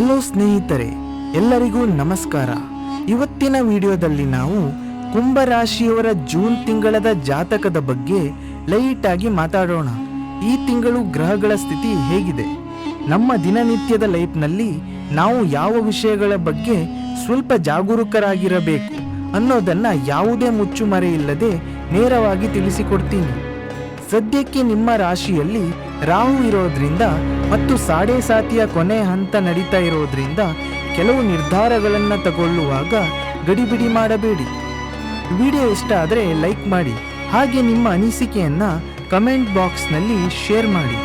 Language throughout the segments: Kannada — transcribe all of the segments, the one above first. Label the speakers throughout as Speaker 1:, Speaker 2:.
Speaker 1: ಹೆಲೋ ಸ್ನೇಹಿತರೆ, ಎಲ್ಲರಿಗೂ ನಮಸ್ಕಾರ. ಇವತ್ತಿನ ವಿಡಿಯೋದಲ್ಲಿ ನಾವು ಕುಂಭರಾಶಿಯವರ ಜೂನ್ ತಿಂಗಳದ ಜಾತಕದ ಬಗ್ಗೆ ಲೈಟ್ ಆಗಿ ಮಾತಾಡೋಣ. ಈ ತಿಂಗಳು ಗ್ರಹಗಳ ಸ್ಥಿತಿ ಹೇಗಿದೆ, ನಮ್ಮ ದಿನನಿತ್ಯದ ಲೈಫ್ನಲ್ಲಿ ನಾವು ಯಾವ ವಿಷಯಗಳ ಬಗ್ಗೆ ಸ್ವಲ್ಪ ಜಾಗರೂಕರಾಗಿರಬೇಕು ಅನ್ನೋದನ್ನ ಯಾವುದೇ ಮುಚ್ಚುಮರೆ ಇಲ್ಲದೆ ನೇರವಾಗಿ ತಿಳಿಸಿಕೊಡ್ತೀನಿ. ಸದ್ಯಕ್ಕೆ ನಿಮ್ಮ ರಾಶಿಯಲ್ಲಿ ರಾಹು ಇರೋದ್ರಿಂದ ಮತ್ತು ಸಾಡೆ ಸಾತಿಯ ಕೊನೆ ಹಂತ ನಡೀತಾ ಇರೋದ್ರಿಂದ ಕೆಲವು ನಿರ್ಧಾರಗಳನ್ನು ತಗೊಳ್ಳುವಾಗ ಗಡಿಬಿಡಿ ಮಾಡಬೇಡಿ. ವಿಡಿಯೋ ಇಷ್ಟ ಆದರೆ ಲೈಕ್ ಮಾಡಿ, ಹಾಗೆ ನಿಮ್ಮ ಅನಿಸಿಕೆಯನ್ನ ಕಮೆಂಟ್ ಬಾಕ್ಸ್ನಲ್ಲಿ ಶೇರ್ ಮಾಡಿ.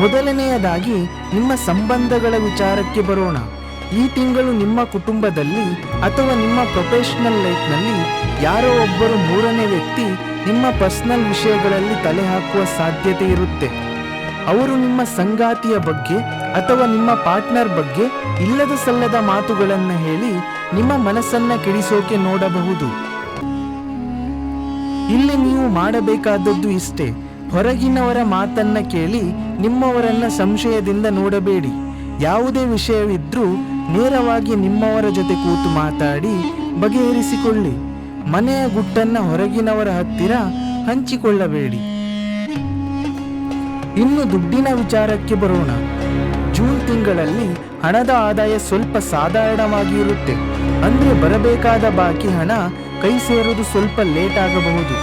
Speaker 1: ಮೊದಲನೆಯದಾಗಿ ನಿಮ್ಮ ಸಂಬಂಧಗಳ ವಿಚಾರಕ್ಕೆ ಬರೋಣ. ಈ ತಿಂಗಳು ನಿಮ್ಮ ಕುಟುಂಬದಲ್ಲಿ ಅಥವಾ ನಿಮ್ಮ ಪ್ರೊಫೆಷನಲ್ ಲೈಫ್ನಲ್ಲಿ ಯಾರೋ ಒಬ್ಬರು ಮೂರನೇ ವ್ಯಕ್ತಿ ನಿಮ್ಮ ಪರ್ಸನಲ್ ವಿಷಯಗಳಲ್ಲಿ ತಲೆ ಹಾಕುವ ಸಾಧ್ಯತೆ ಇರುತ್ತೆ. ಅವರು ನಿಮ್ಮ ಸಂಗಾತಿಯ ಬಗ್ಗೆ ಅಥವಾ ನಿಮ್ಮ ಪಾರ್ಟ್ನರ್ ಬಗ್ಗೆ ಇಲ್ಲದ ಸಲ್ಲದ ಮಾತುಗಳನ್ನು ಹೇಳಿ ನಿಮ್ಮ ಮನಸ್ಸನ್ನ ಕೆಡಿಸೋಕೆ ನೋಡಬಹುದು. ಇಲ್ಲಿ ನೀವು ಮಾಡಬೇಕಾದದ್ದು ಇಷ್ಟೇ: ಹೊರಗಿನವರ ಮಾತನ್ನ ಕೇಳಿ ನಿಮ್ಮವರನ್ನ ಸಂಶಯದಿಂದ ನೋಡಬೇಡಿ. ಯಾವುದೇ ವಿಷಯವಿದ್ರೂ ನೇರವಾಗಿ ನಿಮ್ಮವರ ಜೊತೆ ಕೂತು ಮಾತಾಡಿ ಬಗೆಹರಿಸಿಕೊಳ್ಳಿ. ಮನೆಯ ಗುಟ್ಟನ್ನ ಹೊರಗಿನವರ ಹತ್ತಿರ ಹಂಚಿಕೊಳ್ಳಬೇಡಿ. ಇನ್ನು ದುಡ್ಡಿನ ವಿಚಾರಕ್ಕೆ ಬರೋಣ. ಜೂನ್ ತಿಂಗಳಲ್ಲಿ ಹಣದ ಆದಾಯ ಸ್ವಲ್ಪ ಸಾಧಾರಣವಾಗಿ ಇರುತ್ತೆ. ಅಂದ್ರೆ ಬರಬೇಕಾದ ಬಾಕಿ ಹಣ ಕೈ ಸೇರೋದು ಸ್ವಲ್ಪ ಲೇಟ್ ಆಗಬಹುದು.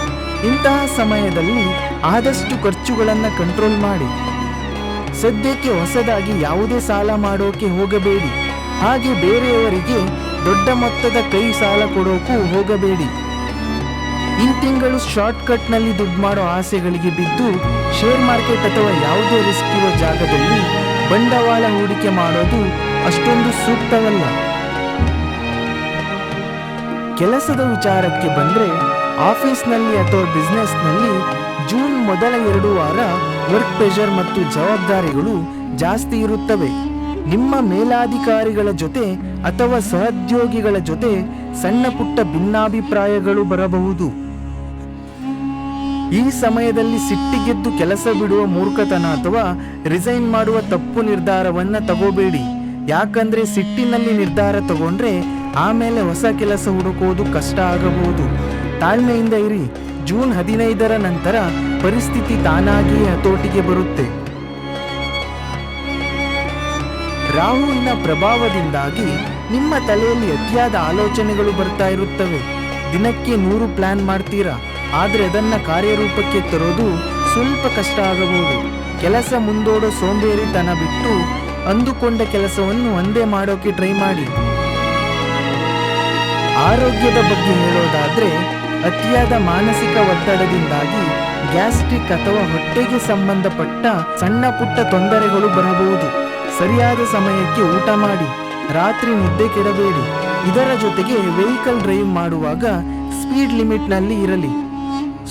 Speaker 1: ಇಂತಹ ಸಮಯದಲ್ಲಿ ಆದಷ್ಟು ಖರ್ಚುಗಳನ್ನು ಕಂಟ್ರೋಲ್ ಮಾಡಿ. ಸದ್ಯಕ್ಕೆ ಹೊಸದಾಗಿ ಯಾವುದೇ ಸಾಲ ಮಾಡೋಕೆ ಹೋಗಬೇಡಿ. ಹಾಗೆ ಬೇರೆಯವರಿಗೆ ದೊಡ್ಡ ಮೊತ್ತದ ಕೈ ಸಾಲ ಕೊಡೋಕ್ಕೂ ಹೋಗಬೇಡಿ. ಈ ತಿಂಗಳು ಶಾರ್ಟ್ಕಟ್ ನಲ್ಲಿ ದುಡ್ಡು ಮಾಡೋ ಆಸೆಗಳಿಗೆ ಬಿದ್ದು ಶೇರ್ ಮಾರ್ಕೆಟ್ ಅಥವಾ ಯಾವುದೇ ರಿಸ್ಕ್ ಇರೋ ಜಾಗದಲ್ಲಿ ಬಂಡವಾಳ ಹೂಡಿಕೆ ಮಾಡೋದು ಅಷ್ಟೊಂದು ಸೂಕ್ತವಲ್ಲ. ಕೆಲಸದ ವಿಚಾರಕ್ಕೆ ಬಂದ್ರೆ, ಆಫೀಸ್ನಲ್ಲಿ ಅಥವಾ ಬಿಸ್ನೆಸ್ನಲ್ಲಿ ಜೂನ್ ಮೊದಲ 2 ವಾರ ವರ್ಕ್ ಪ್ರೆಷರ್ ಮತ್ತು ಜವಾಬ್ದಾರಿಗಳು ಜಾಸ್ತಿ ಇರುತ್ತವೆ. ನಿಮ್ಮ ಮೇಲಾಧಿಕಾರಿಗಳ ಜೊತೆ ಅಥವಾ ಸಹೋದ್ಯೋಗಿಗಳ ಜೊತೆ ಸಣ್ಣ ಪುಟ್ಟ ಭಿನ್ನಾಭಿಪ್ರಾಯಗಳು ಬರಬಹುದು. ಈ ಸಮಯದಲ್ಲಿ ಸಿಟ್ಟಿಗೆದ್ದು ಕೆಲಸ ಬಿಡುವ ಮೂರ್ಖತನ ಅಥವಾ ರಿಸೈನ್ ಮಾಡುವ ತಪ್ಪು ನಿರ್ಧಾರವನ್ನ ತಗೋಬೇಡಿ. ಯಾಕಂದ್ರೆ ಸಿಟ್ಟಿನಲ್ಲಿ ನಿರ್ಧಾರ ತಗೊಂಡ್ರೆ ಆಮೇಲೆ ಹೊಸ ಕೆಲಸ ಹುಡುಕೋದು ಕಷ್ಟ ಆಗಬಹುದು. ತಾಳ್ಮೆಯಿಂದ ಇರಿ. ಜೂನ್ 15ರ ನಂತರ ಪರಿಸ್ಥಿತಿ ತಾನಾಗಿಯೇ ಹತೋಟಿಗೆ ಬರುತ್ತೆ. ರಾಹುವಿನ ಪ್ರಭಾವದಿಂದಾಗಿ ನಿಮ್ಮ ತಲೆಯಲ್ಲಿ ಅತಿಯಾದ ಆಲೋಚನೆಗಳು ಬರ್ತಾ ಇರುತ್ತವೆ. ದಿನಕ್ಕೆ 100 ಪ್ಲಾನ್ ಮಾಡ್ತೀರಾ, ಆದರೆ ಅದನ್ನ ಕಾರ್ಯರೂಪಕ್ಕೆ ತರೋದು ಸ್ವಲ್ಪ ಕಷ್ಟ ಆಗಬಹುದು. ಕೆಲಸ ಮುಂದೋಡೋ ಸೋಂಬೇರಿತನ ಬಿಟ್ಟು ಅಂದುಕೊಂಡ ಕೆಲಸವನ್ನು ಒಂದೇ ಮಾಡೋಕೆ ಟ್ರೈ ಮಾಡಿ. ಆರೋಗ್ಯದ ಬಗ್ಗೆ ಹೇಳೋದಾದ್ರೆ, ಅತಿಯಾದ ಮಾನಸಿಕ ಒತ್ತಡದಿಂದಾಗಿ ಗ್ಯಾಸ್ಟ್ರಿಕ್ ಅಥವಾ ಹೊಟ್ಟೆಗೆ ಸಂಬಂಧಪಟ್ಟ ಸಣ್ಣ ಪುಟ್ಟ ತೊಂದರೆಗಳು ಬರಬಹುದು. ಸರಿಯಾದ ಸಮಯಕ್ಕೆ ಊಟ ಮಾಡಿ, ರಾತ್ರಿ ನಿದ್ದೆ ಕೆಡಬೇಡಿ. ಇದರ ಜೊತೆಗೆ ವೆಹಿಕಲ್ ಡ್ರೈವ್ ಮಾಡುವಾಗ ಸ್ಪೀಡ್ ಲಿಮಿಟ್ ನಲ್ಲಿ ಇರಲಿ.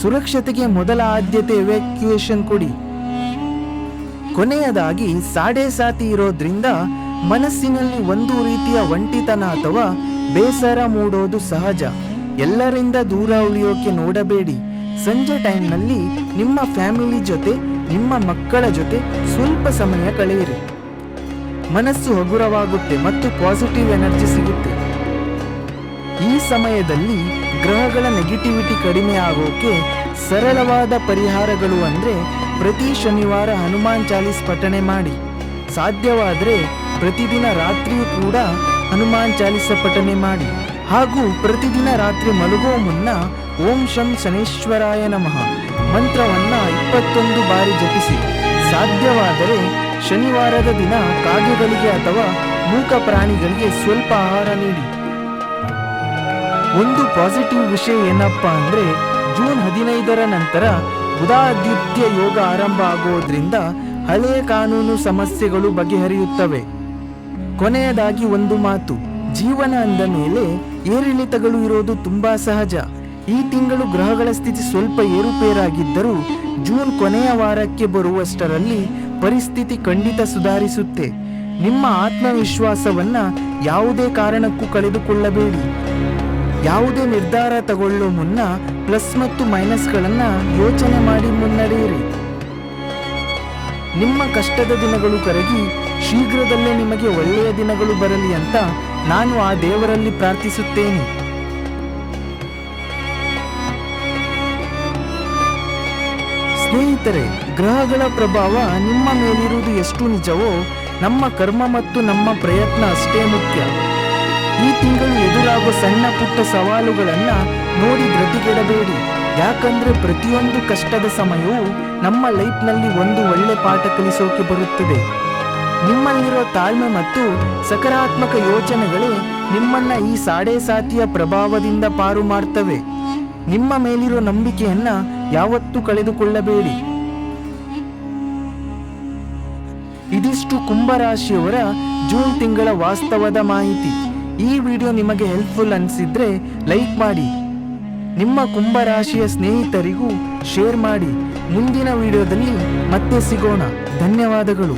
Speaker 1: ಸುರಕ್ಷತೆಗೆ ಮೊದಲ ಆದ್ಯತೆ ಎವ್ಯಾಕ್ಯುಯೇಷನ್ ಕೊಡಿ. ಕೊನೆಯದಾಗಿ ಸಾಡೆ ಸಾತಿ ಇರೋದ್ರಿಂದ ಮನಸ್ಸಿನಲ್ಲಿ ಒಂದು ರೀತಿಯ ಒಂಟಿತನ ಅಥವಾ ಬೇಸರ ಮೂಡೋದು ಸಹಜ. ಎಲ್ಲರಿಂದ ದೂರ ಉಳಿಯೋಕೆ ನೋಡಬೇಡಿ. ಸಂಜೆ ಟೈಮ್ನಲ್ಲಿ ನಿಮ್ಮ ಫ್ಯಾಮಿಲಿ ಜೊತೆ, ನಿಮ್ಮ ಮಕ್ಕಳ ಜೊತೆ ಸ್ವಲ್ಪ ಸಮಯ ಕಳೆಯಿರಿ. ಮನಸ್ಸು ಹಗುರವಾಗುತ್ತೆ ಮತ್ತು ಪಾಸಿಟಿವ್ ಎನರ್ಜಿ ಸಿಗುತ್ತೆ. ಈ ಸಮಯದಲ್ಲಿ ಗ್ರಹಗಳ ನೆಗೆಟಿವಿಟಿ ಕಡಿಮೆ ಆಗೋಕೆ ಸರಳವಾದ ಪರಿಹಾರಗಳು ಅಂದ್ರೆ, ಪ್ರತಿ ಶನಿವಾರ ಹನುಮಾನ್ ಚಾಲೀಸ್ ಪಠಣೆ ಮಾಡಿ. ಸಾಧ್ಯವಾದರೆ ಪ್ರತಿದಿನ ರಾತ್ರಿಯೂ ಕೂಡ ಹನುಮಾನ್ ಚಾಲೀಸ ಪಠಣೆ ಮಾಡಿ. ಹಾಗೂ ಪ್ರತಿದಿನ ರಾತ್ರಿ ಮಲಗುವ ಮುನ್ನ ಓಂ ಶಂ ಶನೇಶ್ವರಾಯ ನಮಃ ಮಂತ್ರವನ್ನ 21 ಬಾರಿ ಜಪಿಸಿ. ಸಾಧ್ಯವಾದರೆ ಶನಿವಾರದ ದಿನ ಕಾಗೆಗಳಿಗೆ ಅಥವಾ ಮೂಕ ಪ್ರಾಣಿಗಳಿಗೆ ಸ್ವಲ್ಪ ಆಹಾರ ನೀಡಿ. ಒಂದು ಪಾಸಿಟಿವ್ ವಿಷಯ ಏನಪ್ಪಾ ಅಂದ್ರೆ, ಜೂನ್ 15ರ ನಂತರ ಬುಧಾದಿತ್ಯ ಯೋಗ ಆರಂಭ ಆಗೋದ್ರಿಂದ ಹಳೆಯ ಕಾನೂನು ಸಮಸ್ಯೆಗಳು ಬಗೆಹರಿಯುತ್ತವೆ. ಕೊನೆಯದಾಗಿ ಒಂದು ಮಾತು: ಜೀವನ ಅಂದ ಮೇಲೆ ಏರಿಳಿತಗಳು ಇರೋದು ತುಂಬಾ ಸಹಜ. ಈ ತಿಂಗಳು ಗ್ರಹಗಳ ಸ್ಥಿತಿ ಸ್ವಲ್ಪ ಏರುಪೇರಾಗಿದ್ದರೂ ಜೂನ್ ಕೊನೆಯ ವಾರಕ್ಕೆ ಬರುವಷ್ಟರಲ್ಲಿ ಪರಿಸ್ಥಿತಿ ಖಂಡಿತ ಸುಧಾರಿಸುತ್ತೆ. ನಿಮ್ಮ ಆತ್ಮವಿಶ್ವಾಸವನ್ನ ಯಾವುದೇ ಕಾರಣಕ್ಕೂ ಕಳೆದುಕೊಳ್ಳಬೇಡಿ. ಯಾವುದೇ ನಿರ್ಧಾರ ತಗೊಳ್ಳೋ ಮುನ್ನ ಪ್ಲಸ್ ಮತ್ತು ಮೈನಸ್ಗಳನ್ನ ಯೋಚನೆ ಮಾಡಿ ಮುನ್ನಡೆಯಿರಿ. ನಿಮ್ಮ ಕಷ್ಟದ ದಿನಗಳು ಕರಗಿ ಶೀಘ್ರದಲ್ಲೇ ನಿಮಗೆ ಒಳ್ಳೆಯ ದಿನಗಳು ಬರಲಿ ಅಂತ ನಾನು ಆ ದೇವರಲ್ಲಿ ಪ್ರಾರ್ಥಿಸುತ್ತೇನೆ. ಸ್ನೇಹಿತರೆ, ಗ್ರಹಗಳ ಪ್ರಭಾವ ನಿಮ್ಮ ಮೇಲಿರುವುದು ಎಷ್ಟು ನಿಜವೋ ನಮ್ಮ ಕರ್ಮ ಮತ್ತು ನಮ್ಮ ಪ್ರಯತ್ನ ಅಷ್ಟೇ ಮುಖ್ಯ. ಈ ತಿಂಗಳು ಎದುರಾಗುವ ಸಣ್ಣ ಪುಟ್ಟ ಸವಾಲುಗಳನ್ನ ನೋಡಿ ಧೃತಿಗೆಡಬೇಡಿ. ಯಾಕಂದ್ರೆ ಪ್ರತಿಯೊಂದು ಕಷ್ಟದ ಸಮಯವೂ ನಮ್ಮ ಲೈಫ್ನಲ್ಲಿ ಒಂದು ಒಳ್ಳೆ ಪಾಠ ಕಲಿಸೋಕೆ ಬರುತ್ತದೆ. ನಿಮ್ಮಲ್ಲಿರೋ ತಾಳ್ಮೆ ಮತ್ತು ಸಕಾರಾತ್ಮಕ ಯೋಚನೆಗಳೇ ನಿಮ್ಮನ್ನ ಈ ಸಾಡೆ ಸಾತಿಯ ಪ್ರಭಾವದಿಂದ ಪಾರು ಮಾಡ್ತವೆ. ನಿಮ್ಮ ಮೇಲಿರೋ ನಂಬಿಕೆಯನ್ನ ಯಾವತ್ತೂ ಕಳೆದುಕೊಳ್ಳಬೇಡಿ. ಇದಿಷ್ಟು ಕುಂಭರಾಶಿಯವರ ಜೂನ್ ತಿಂಗಳ ವಾಸ್ತವದ ಮಾಹಿತಿ. ಈ ವಿಡಿಯೋ ನಿಮಗೆ ಹೆಲ್ಪ್ಫುಲ್ ಅನಿಸಿದ್ರೆ ಲೈಕ್ ಮಾಡಿ, ನಿಮ್ಮ ಕುಂಭರಾಶಿಯ ಸ್ನೇಹಿತರಿಗೂ ಶೇರ್ ಮಾಡಿ. ಮುಂದಿನ ವಿಡಿಯೋದಲ್ಲಿ ಮತ್ತೆ ಸಿಗೋಣ. ಧನ್ಯವಾದಗಳು.